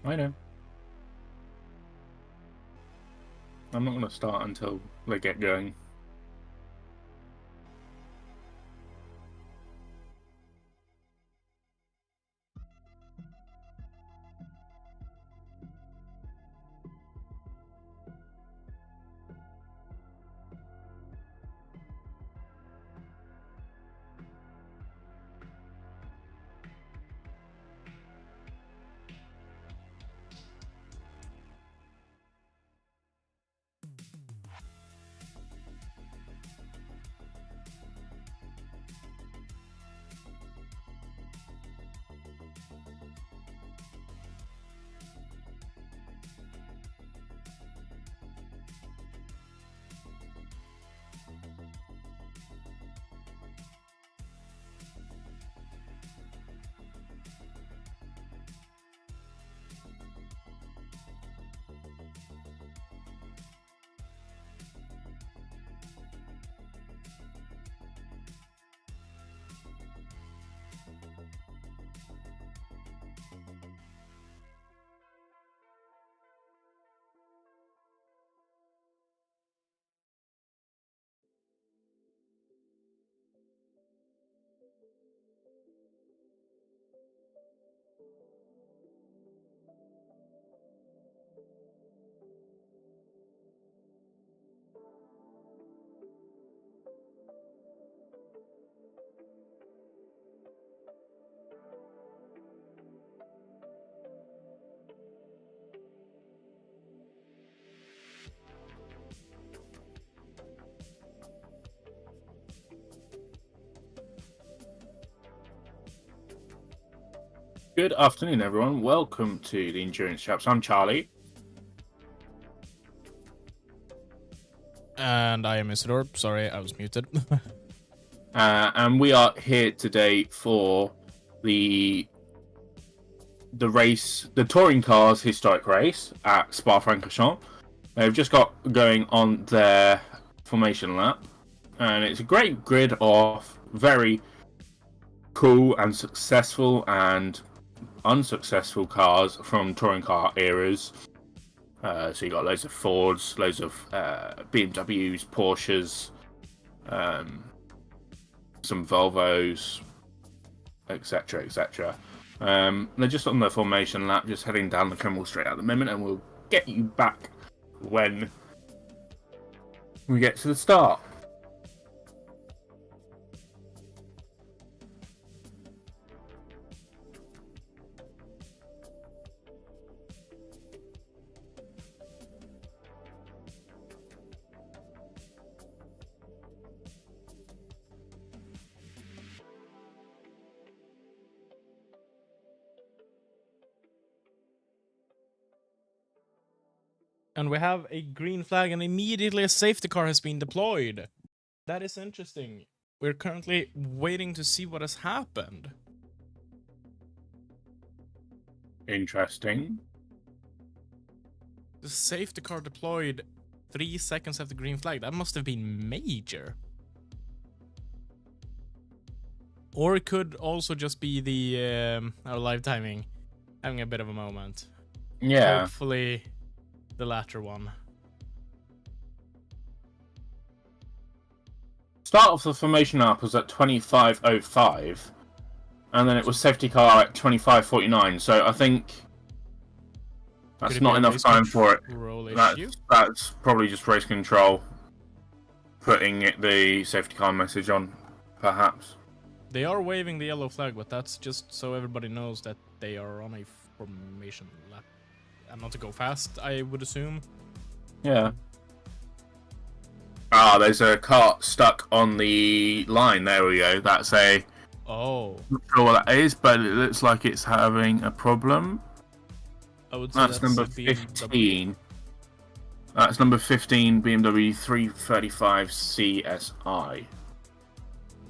I know. I'm not going to start until they get going. Good afternoon, everyone. Welcome to the Endurance Chaps. I'm Charlie. And I am Isidor. Sorry, I was muted. And we are here today for the race, the touring cars historic race at Spa-Francorchamps. They've just got going on their formation lap, and it's a great grid of very cool and successful and unsuccessful cars from touring car eras. So you got loads of Fords, loads of BMWs, Porsches, some Volvos, etc., etc. They're just on the formation lap, just heading down the Kemmel Straight at the moment, and we'll get you back when we get to the start. And we have a green flag, and immediately a safety car has been deployed. That is interesting. We're currently waiting to see what has happened. Interesting. The safety car deployed 3 seconds after green flag. That must have been major. Or it could also just be the our live timing having a bit of a moment. Yeah. Hopefully the latter one. Start of the formation lap was at 25:05, and then it was safety car at 25:49. So I think that's not enough time for it. That's probably just race control putting the safety car message on, perhaps. They are waving the yellow flag, but that's just so everybody knows that they are on a formation lap. And not to go fast, I would assume. Yeah. Ah, there's a car stuck on the line. There we go. That's a... Oh. Not sure what that is, but it looks like it's having a problem. I would say that's number 15. That's number 15, BMW 335 CSI.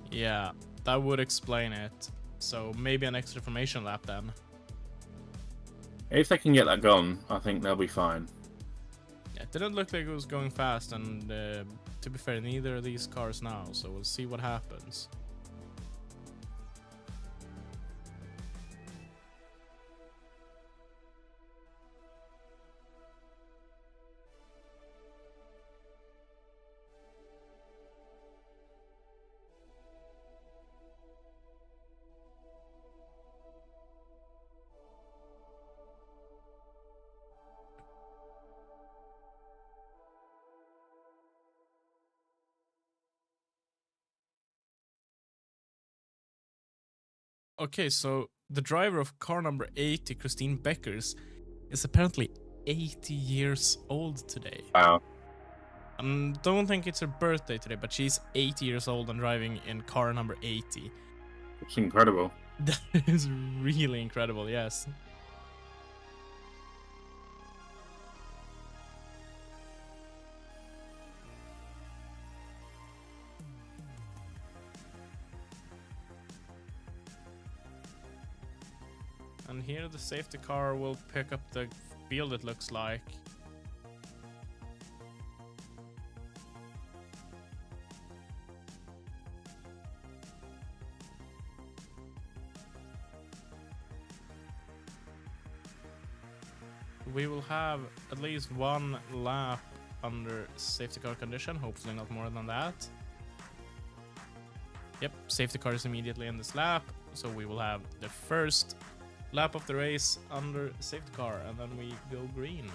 Yeah, that would explain it. So maybe an extra formation lap then. If they can get that gone, I think they'll be fine. Yeah, it didn't look like it was going fast, and to be fair, neither of these cars now, so we'll see what happens. Okay, so the driver of car number 80, Christine Beckers, is apparently 80 years old today. Wow. Don't think it's her birthday today, but she's 80 years old and driving in car number 80. It's incredible. That is really incredible, yes. And here the safety car will pick up the field, it looks like. We will have at least one lap under safety car condition, hopefully not more than that. Yep, safety car is immediately in this lap, so we will have the first lap of the race under safety car, and then we go green.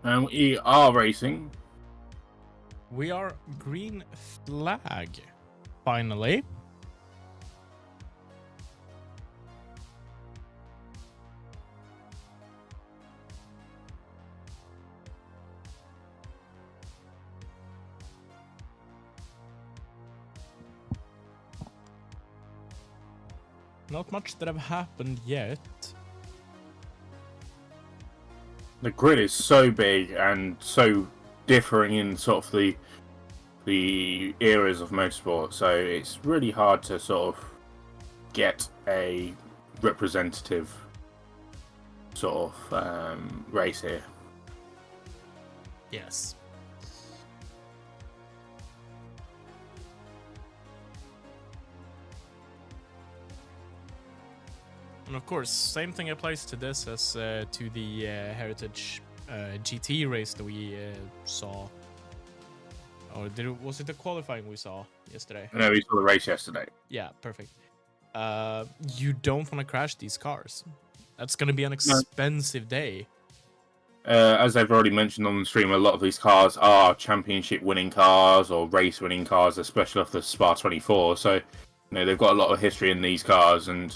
And we are racing. We are green flag, finally. Not much that have happened yet. The grid is so big and so differing in sort of the eras of motorsport, so it's really hard to sort of get a representative sort of race here. Yes. And of course, same thing applies to this as to the Heritage GT race that we saw. Or was it the qualifying we saw yesterday? No, we saw the race yesterday. Yeah, perfect. You don't want to crash these cars. That's going to be an expensive day. As I've already mentioned on the stream, a lot of these cars are championship-winning cars or race-winning cars, especially off the Spa-24. So, they've got a lot of history in these cars, and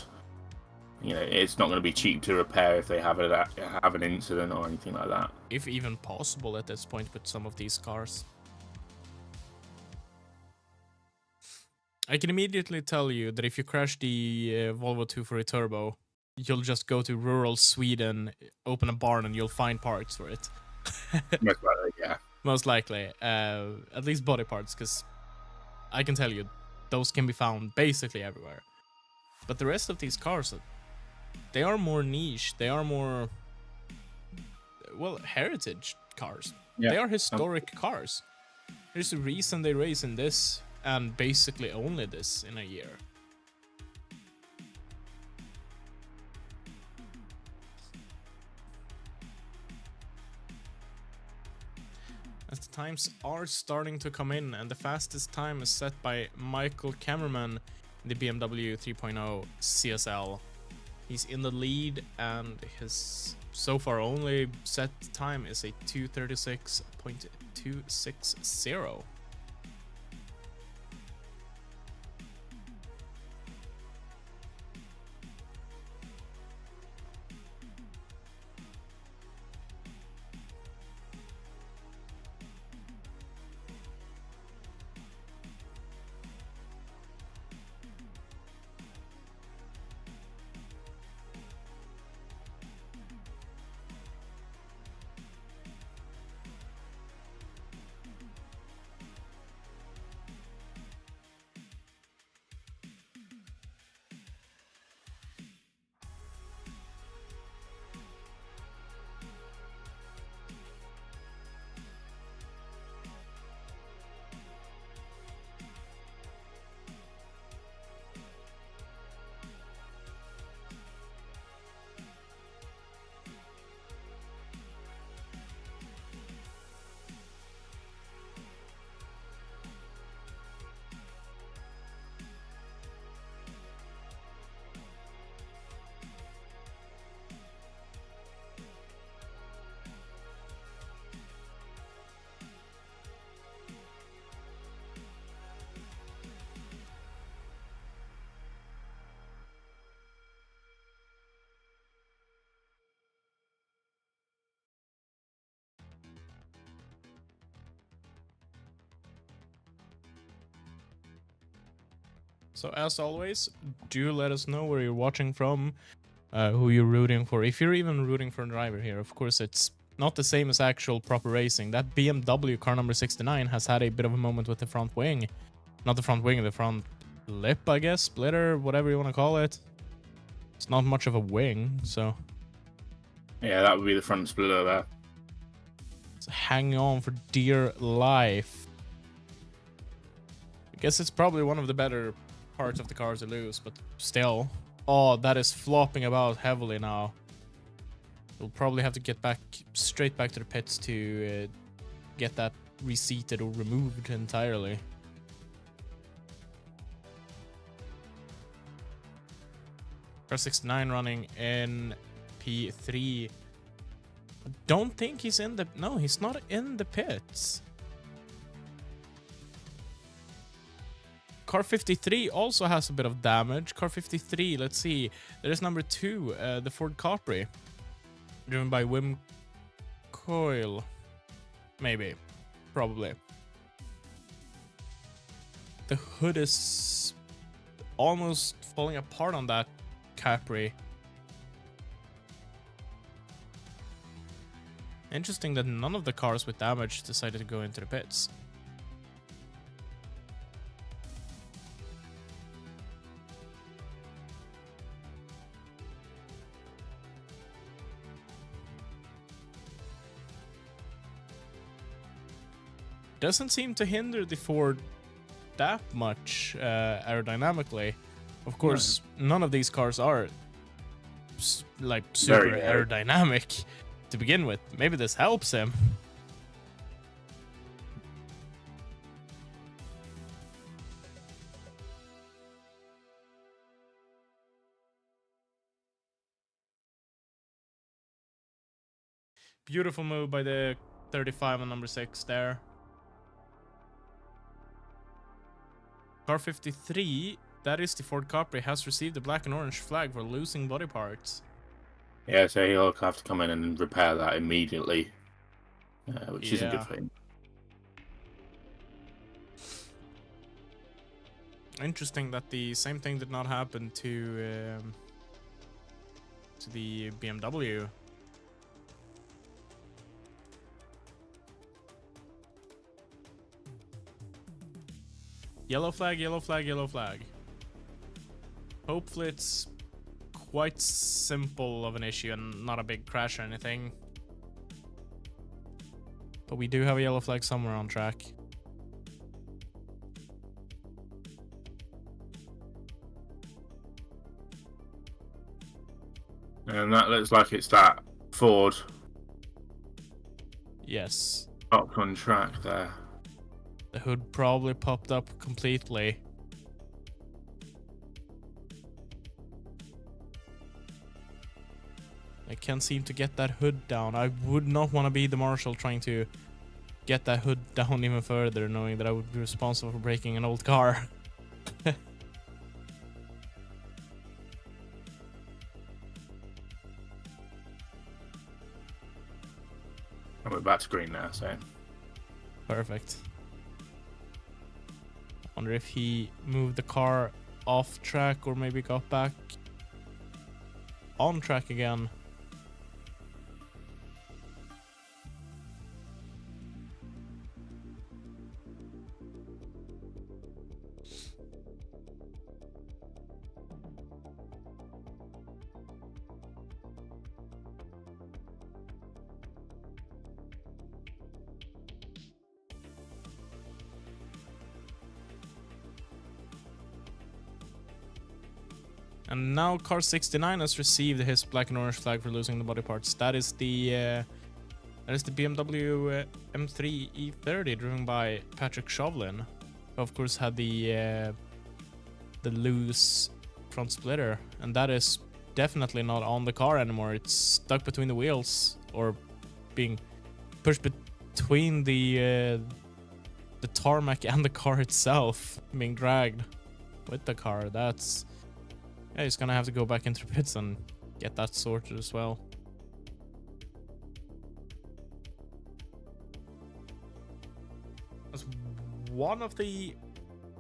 it's not going to be cheap to repair if they have an incident or anything like that. If even possible at this point with some of these cars. I can immediately tell you that if you crash the Volvo 240 Turbo, you'll just go to rural Sweden, open a barn, and you'll find parts for it. Most likely, yeah. Most likely. At least body parts, because I can tell you, those can be found basically everywhere. But the rest of these cars, they are more niche. They are more, well, heritage cars. Yeah. They are historic cars. There's a reason they race in this, and basically only this in a year. As the times are starting to come in, and the fastest time is set by Michael Cameraman in the BMW 3.0 CSL. He's in the lead, and his so far only set time is a 2:36.260. So as always, do let us know where you're watching from, who you're rooting for. If you're even rooting for a driver here, of course it's not the same as actual proper racing. That BMW car number 69 has had a bit of a moment with the front wing. Not the front wing, the front lip, I guess, splitter, whatever you want to call it. It's not much of a wing, so... Yeah, that would be the front splitter there. So hang on for dear life. I guess it's probably one of the better parts of the cars to lose, but still. Oh, that is flopping about heavily now. We'll probably have to get back straight back to the pits to get that reseated or removed entirely. Car 69 running in P3. I don't think he's in the... No, he's not in the pits. Car 53 also has a bit of damage. Car 53, let's see. There is number 2, the Ford Capri. Driven by Wim Coyle. Maybe. Probably. The hood is almost falling apart on that Capri. Interesting that none of the cars with damage decided to go into the pits. doesn't seem to hinder the Ford that much aerodynamically. Of course, none of these cars are like super aerodynamic to begin with. Maybe this helps him. Beautiful move by the 35 on number 6 there. Car 53, that is the Ford Capri, has received the black and orange flag for losing body parts. Yeah, so he'll have to come in and repair that immediately, which isn't good for him. Interesting that the same thing did not happen to the BMW. Yellow flag, yellow flag, yellow flag. Hopefully it's quite simple of an issue and not a big crash or anything. But we do have a yellow flag somewhere on track. And that looks like it's that Ford. Yes. Up on track there. The hood probably popped up completely. I can't seem to get that hood down. I would not want to be the marshal trying to get that hood down even further, knowing that I would be responsible for breaking an old car. And we're back to green now, so. Perfect. Wonder if he moved the car off track or maybe got back on track again. And now car 69 has received his black and orange flag for losing the body parts. That is the BMW M3 E30 driven by Patrick Chauvelin, who of course had the loose front splitter, and that is definitely not on the car anymore. It's stuck between the wheels or being pushed between the tarmac and the car itself, being dragged with the car. That's yeah, he's gonna have to go back into the pits and get that sorted as well. As one of the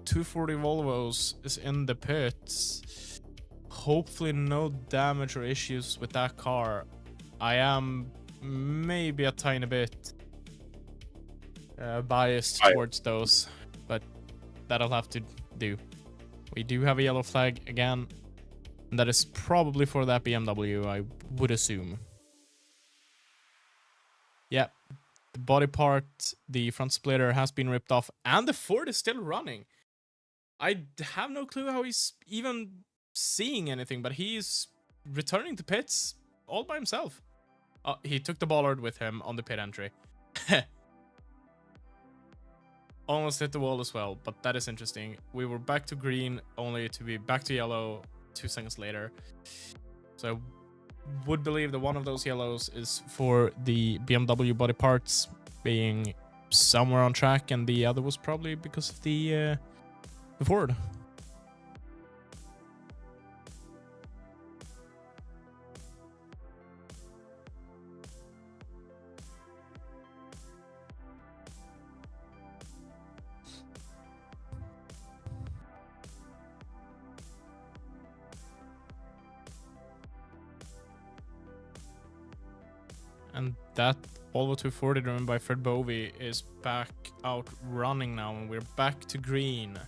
240 Volvos is in the pits, hopefully no damage or issues with that car. I am maybe a tiny bit biased towards those, but that'll have to do. We do have a yellow flag again. And that is probably for that BMW, I would assume. Yeah, the body part, the front splitter has been ripped off, and the Ford is still running. I have no clue how he's even seeing anything, but he's returning to pits all by himself. He took the bollard with him on the pit entry. Almost hit the wall as well, but that is interesting. We were back to green, only to be back to yellow 2 seconds later. So I would believe that one of those yellows is for the BMW body parts being somewhere on track, and the other was probably because of the Ford. And that Volvo 240 driven by Fred Bovey is back out running now, and we're back to green.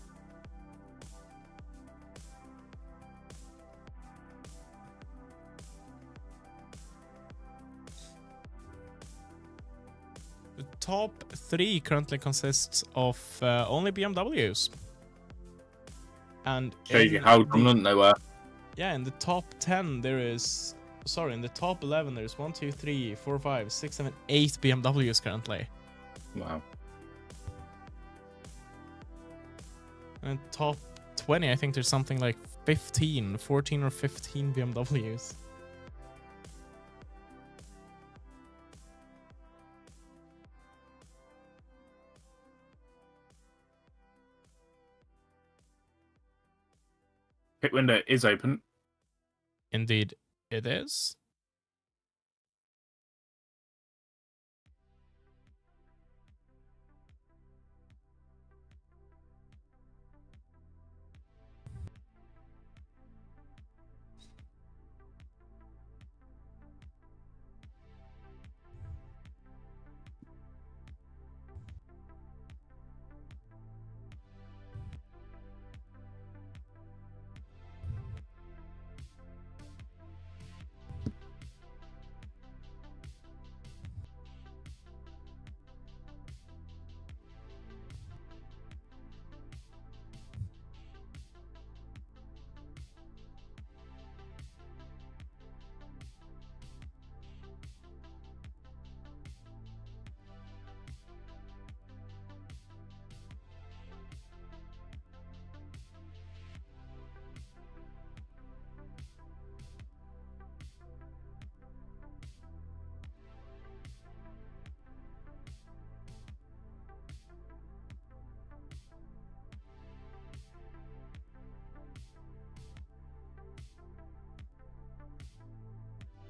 top 3 currently consists of only BMWs. And Shows you how dominant they were. Yeah, in the top 10 there is... Sorry, in the top 11 there's 1, 2, 3, 4, 5, 6, 7, 8 BMWs currently. Wow. And top 20, I think there's something like 14 or 15 BMWs. Pit window is open. Indeed, it is.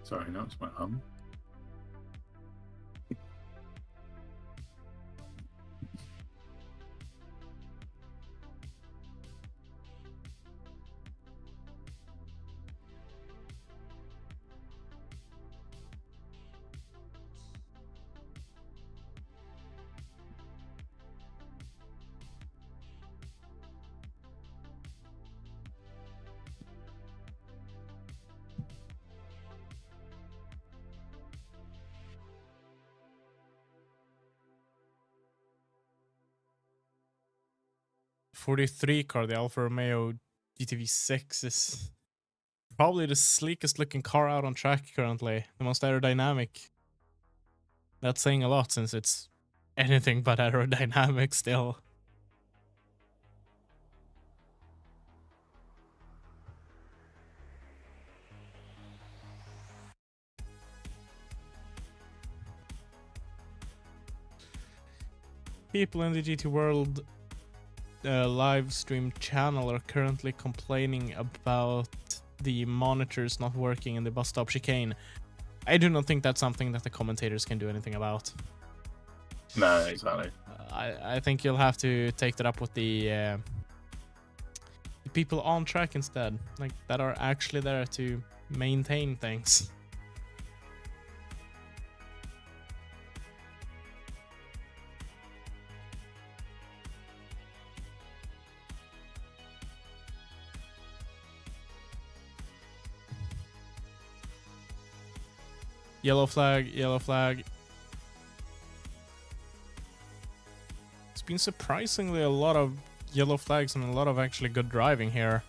Sorry, no, it's my hum. '43 car, the Alfa Romeo GT6 is probably the sleekest looking car out on track currently. The most aerodynamic. That's saying a lot since it's anything but aerodynamic still. People in the GT World live stream channel are currently complaining about the monitors not working in the bus stop chicane. I do not think that's something that the commentators can do anything about. No, exactly. I think you'll have to take that up with the people on track instead, like that are actually there to maintain things. Yellow flag, yellow flag. It's been surprisingly a lot of yellow flags and a lot of actually good driving here.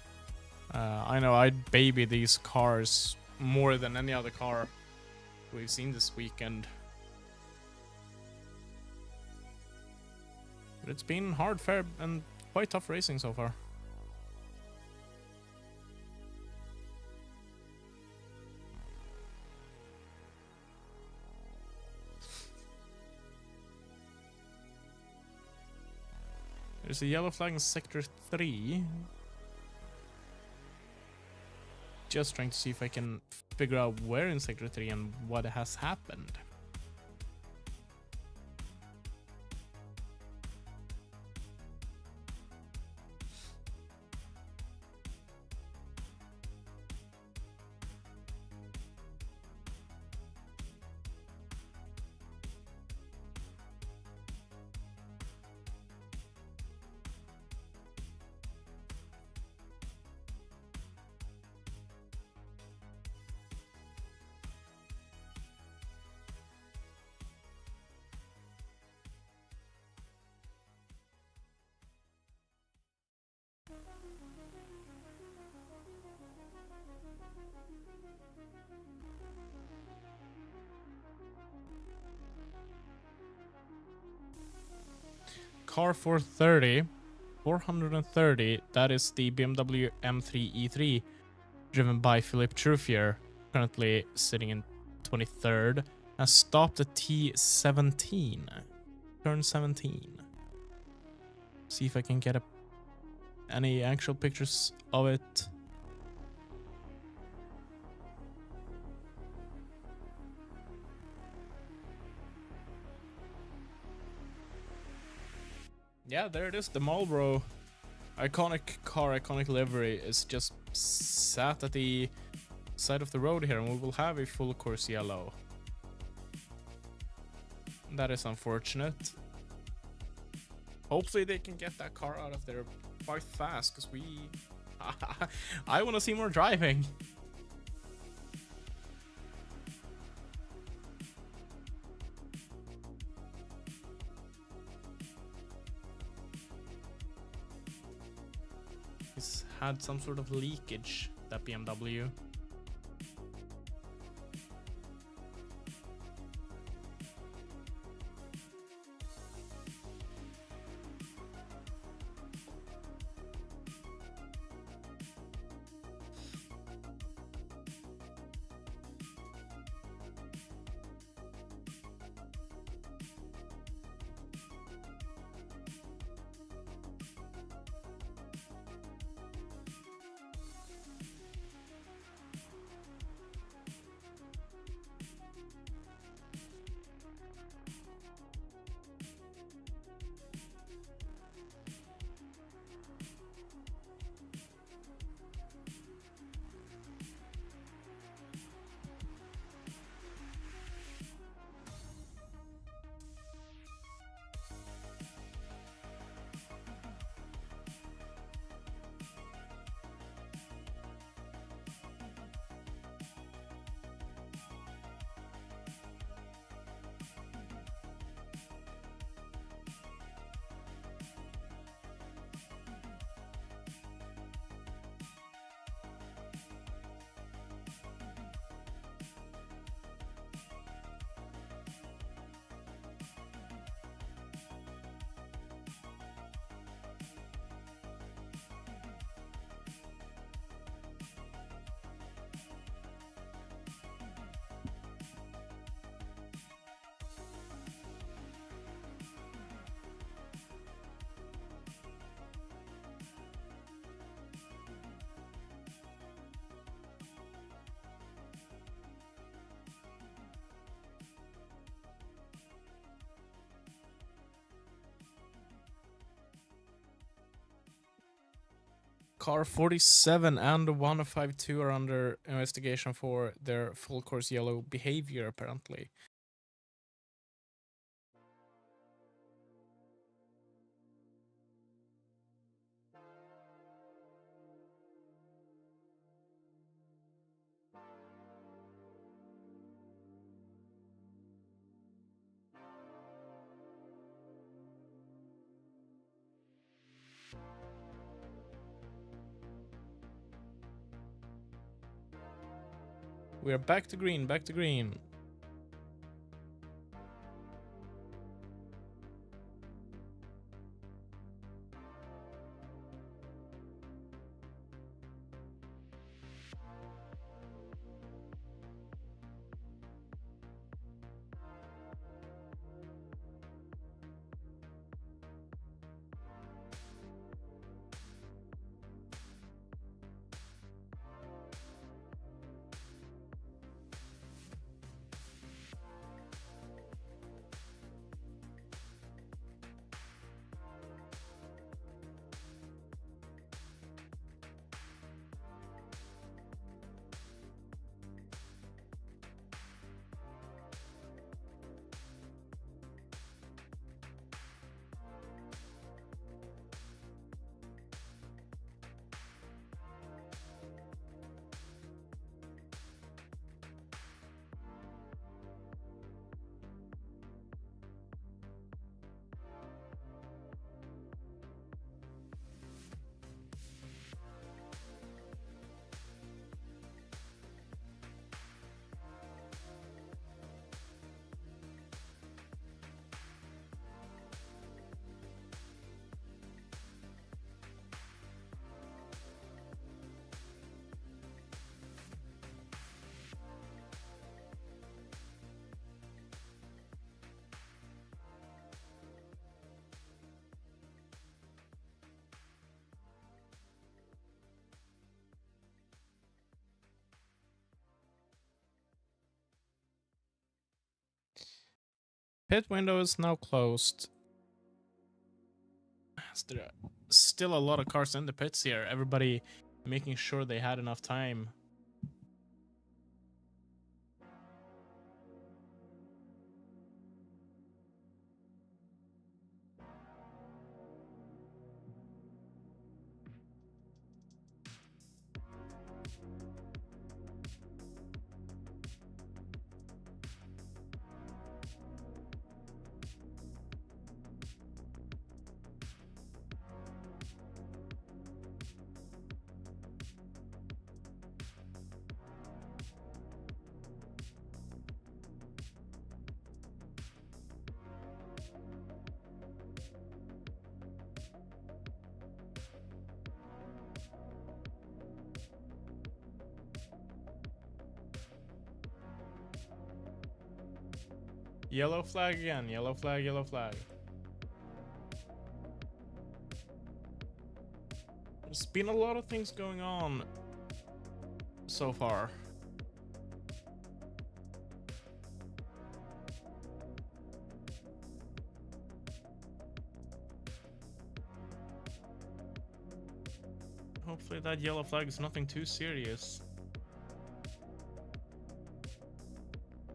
I know I'd baby these cars more than any other car we've seen this weekend. But it's been hard, fair, and quite tough racing so far. There's a yellow flag in Sector 3. Just trying to see if I can figure out where in Sector 3 and what has happened. Car 430, 430, that is the BMW M3 E3, driven by Philippe Truffier, currently sitting in 23rd, has stopped at T17, turn 17. See if I can get any actual pictures of it. Yeah, there it is. The Marlboro iconic car, iconic livery is just sat at the side of the road here, and we will have a full course yellow. That is unfortunate. Hopefully they can get that car out of there quite fast, because I want to see more driving. He's had some sort of leakage, that BMW. Car 47 and 152 are under investigation for their full course yellow behavior, apparently. We are back to green, back to green. Pit window is now closed. There are still a lot of cars in the pits here. Everybody making sure they had enough time. Yellow flag again. Yellow flag, yellow flag. There's been a lot of things going on so far. Hopefully that yellow flag is nothing too serious.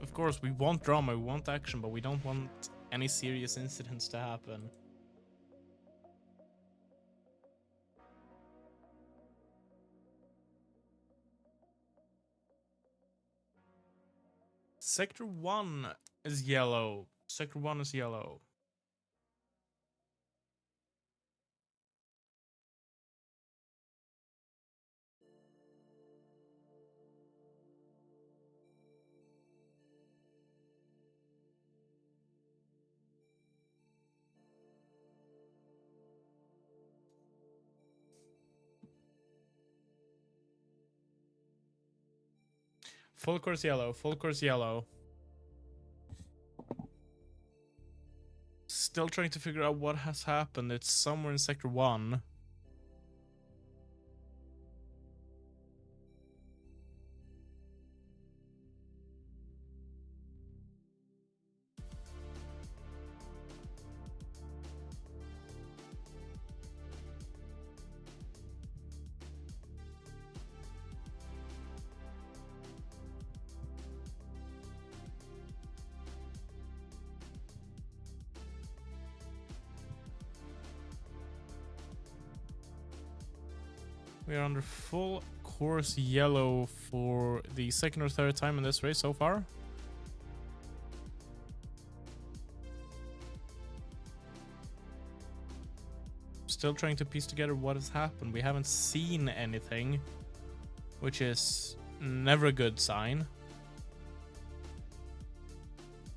Of course, we want drama, we want action, but we don't want any serious incidents to happen. Sector 1 is yellow. Sector 1 is yellow. Full course yellow, full course yellow. Still trying to figure out what has happened. It's somewhere in Sector 1. We are under full course yellow for the second or third time in this race so far. Still trying to piece together what has happened. We haven't seen anything, which is never a good sign.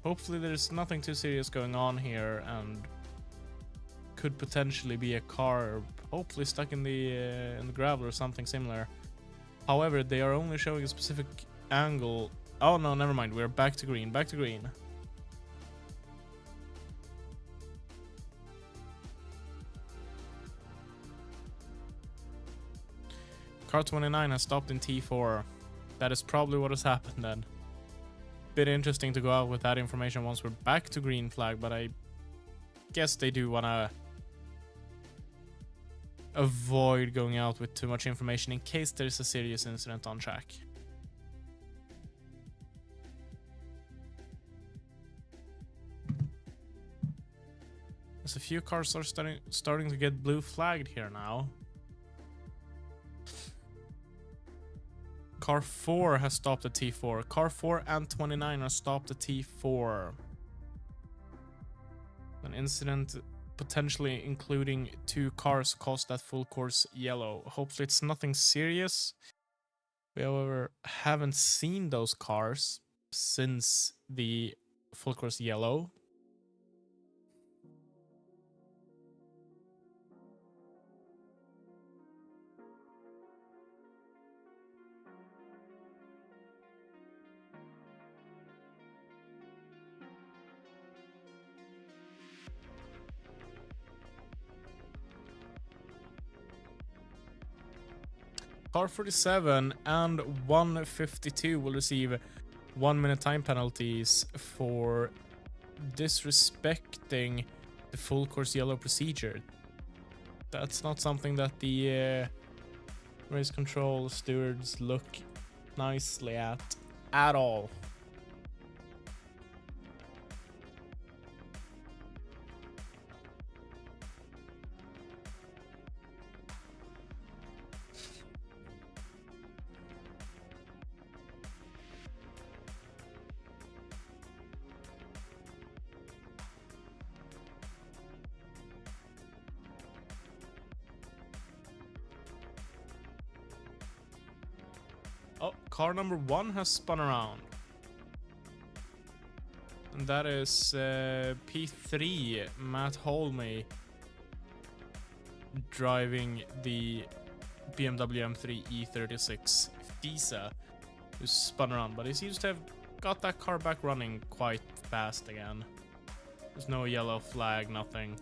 Hopefully there's nothing too serious going on here and could potentially be a car hopefully stuck in the gravel or something similar. However, they are only showing a specific angle. Oh no, never mind. We're back to green. Back to green. Car 29 has stopped in T4. That is probably what has happened then. Bit interesting to go out with that information once we're back to green flag, but I guess they do want to avoid going out with too much information in case there's a serious incident on track. There's a few cars are starting to get blue flagged here now. Car 4 has stopped at T4. Car 4 and 29 are stopped at T4. An incident potentially including 2 cars caused that full course yellow. Hopefully it's nothing serious. We, however, haven't seen those cars since the full course yellow. Car 47 and 152 will receive 1 minute time penalties for disrespecting the full course yellow procedure. That's not something that the race control stewards look nicely at all. Oh, car number 1 has spun around. And that is P3, Matt Holmey, driving the BMW M3 E36 FISA, who's spun around. But he seems to have got that car back running quite fast again. There's no yellow flag, nothing.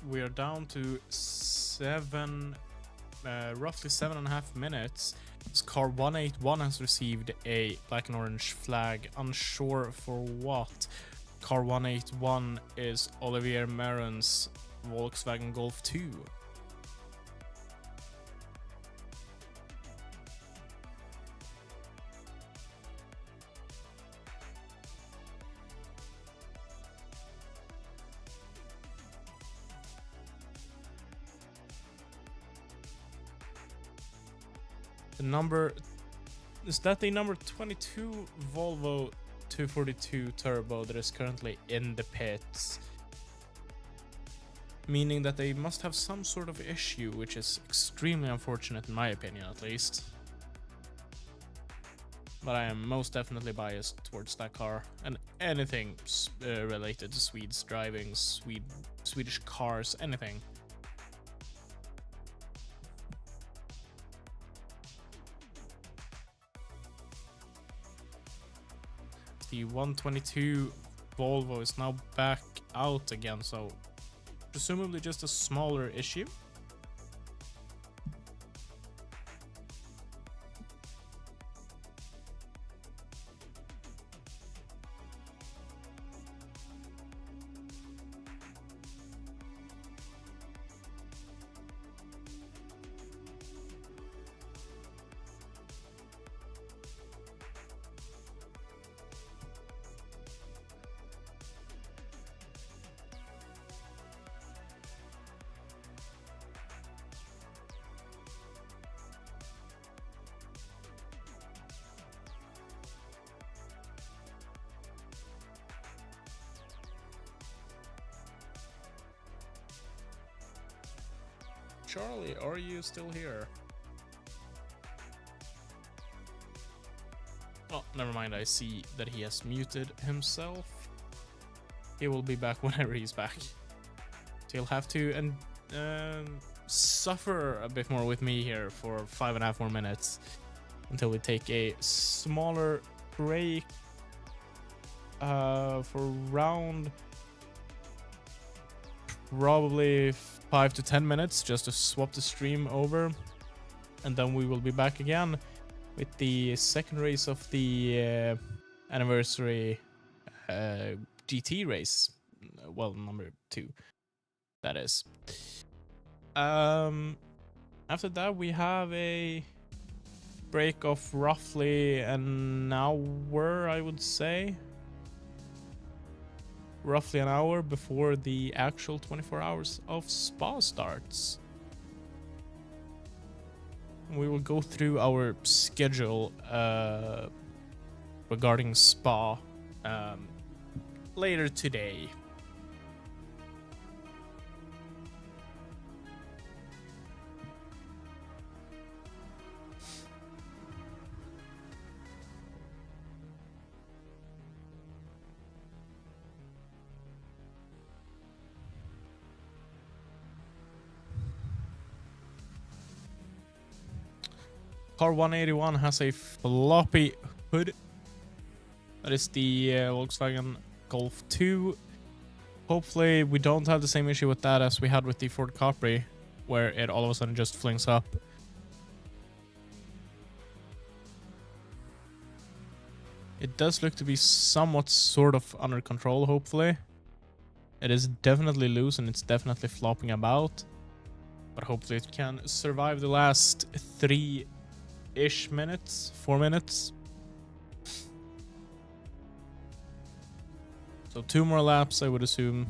We are down to roughly 7.5 minutes. This car 181 has received a black and orange flag, unsure for what. Car 181 is Olivier Maron's Volkswagen Golf 2. The number is that the number 22 Volvo 242 Turbo that is currently in the pits, meaning that they must have some sort of issue, which is extremely unfortunate in my opinion, at least. but I am most definitely biased towards that car and anything related to Swedes driving, Swedish cars, anything. The 122 Volvo is now back out again, so presumably just a smaller issue. Charlie, are you still here? Oh, never mind. I see that he has muted himself. He will be back whenever he's back. So he'll have to suffer a bit more with me here for 5.5 more minutes until we take a smaller break for round probably 5 to 10 minutes just to swap the stream over, and then we will be back again with the second race of the anniversary GT race. Well, number 2, that is. After that, we have a break of roughly an hour, I would say. Roughly an hour before the actual 24 hours of Spa starts. We will go through our schedule regarding Spa later today. Car 181 has a floppy hood. That is the Volkswagen Golf 2. Hopefully we don't have the same issue with that as we had with the Ford Capri, where it all of a sudden just flings up. It does look to be somewhat sort of under control, hopefully. It is definitely loose and it's definitely flopping about. But hopefully it can survive the last 3-ish minutes, 4 minutes. So 2 more laps, I would assume.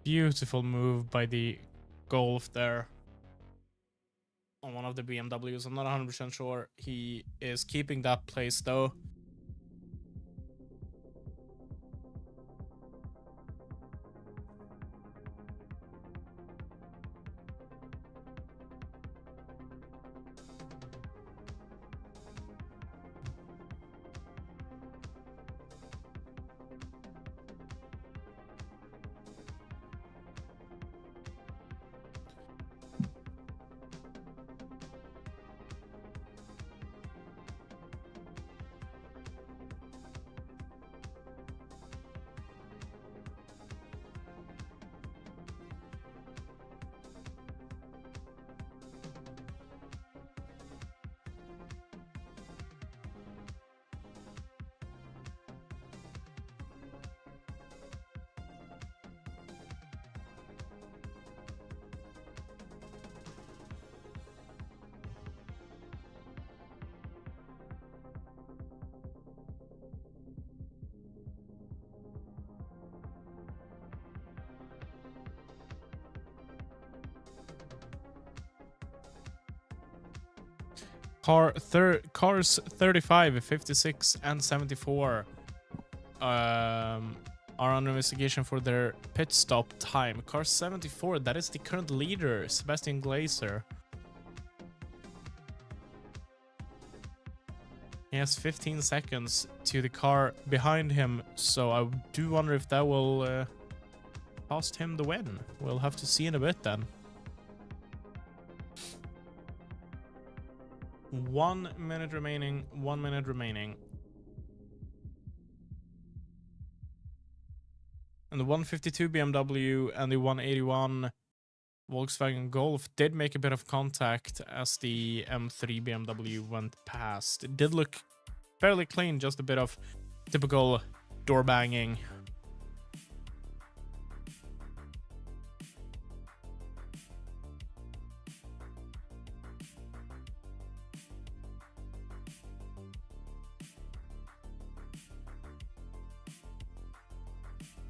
Beautiful move by the Golf there on one of the BMWs. I'm not 100% sure he is keeping that place though. Cars 35, 56, and 74 are under investigation for their pit stop time. Car 74, that is the current leader, Sebastian Glazer. He has 15 seconds to the car behind him, so I do wonder if that will cost him the win. We'll have to see in a bit then. 1 minute remaining, 1 minute remaining. And the 152 BMW and the 181 Volkswagen Golf did make a bit of contact as the M3 BMW went past. It did look fairly clean, just a bit of typical door banging.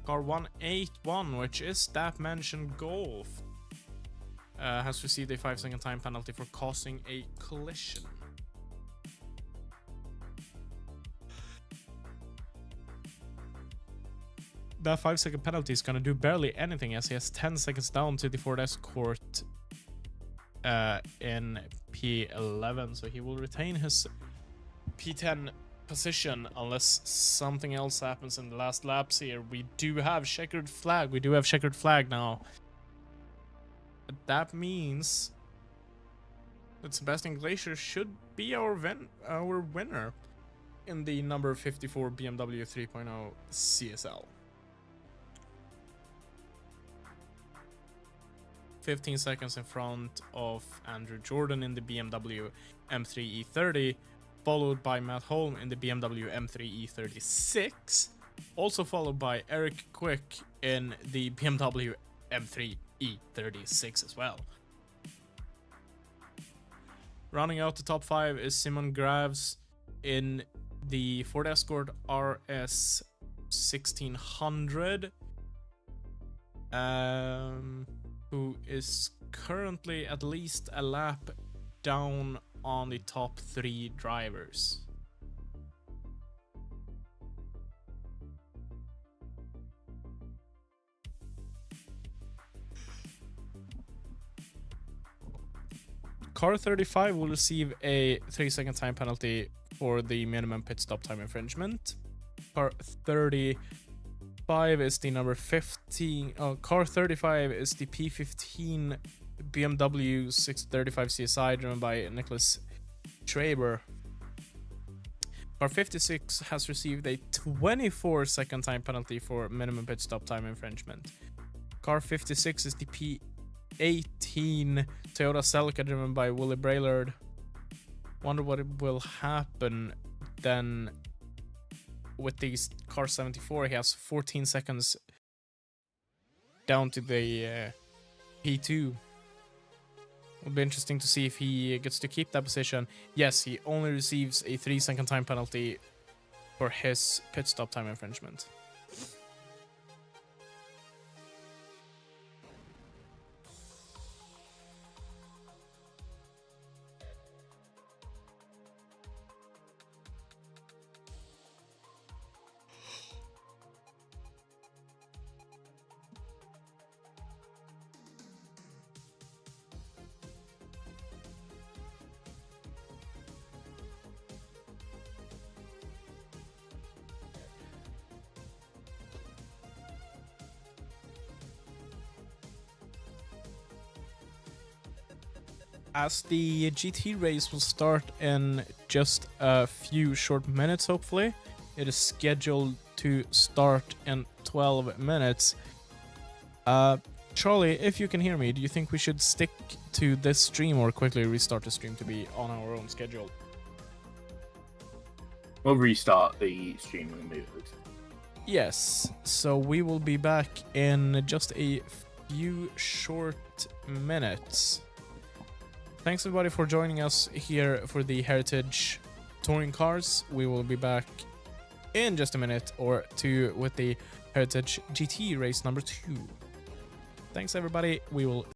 Car 181, which is that mentioned Golf, has received a 5-second time penalty for causing a collision. That 5-second penalty is going to do barely anything, as he has 10 seconds down to the Ford Escort in P11, so he will retain his P10 position unless something else happens in the last laps here. We do have checkered flag. We do have checkered flag now. But that means that Sebastian Glazer should be our winner in the number 54 BMW 3.0 CSL. 15 seconds in front of Andrew Jordan in the BMW M3 E30, followed by Matt Holm in the BMW M3 E36, also followed by Eric Quick in the BMW M3 E36 as well. Rounding out the top 5 is Simon Graves in the Ford Escort RS 1600, who is currently at least a lap down on the top 3 drivers. Car 35 will receive a 3-second time penalty for the minimum pit stop time infringement. Car 35 is the number 15. Car 35 is the P15 BMW 635 CSI driven by Nicholas Schreiber. Car 56 has received a 24-second time penalty for minimum pit stop time infringement. Car 56 is the P18 Toyota Celica driven by Willie Braillard. Wonder what it will happen then with these Car 74. He has 14 seconds down to the P2. It'll be interesting to see if he gets to keep that position. Yes, he only receives a 3-second time penalty for his pit stop time infringement. As the GT race will start in just a few short minutes, hopefully. It is scheduled to start in 12 minutes. Charlie, if you can hear me, do you think we should stick to this stream or quickly restart the stream to be on our own schedule? We'll restart the stream in a minute. Yes, so we will be back in just a few short minutes. Thanks everybody for joining us here for the Heritage Touring Cars. We will be back in just a minute or two with the Heritage GT race number 2. Thanks everybody. We will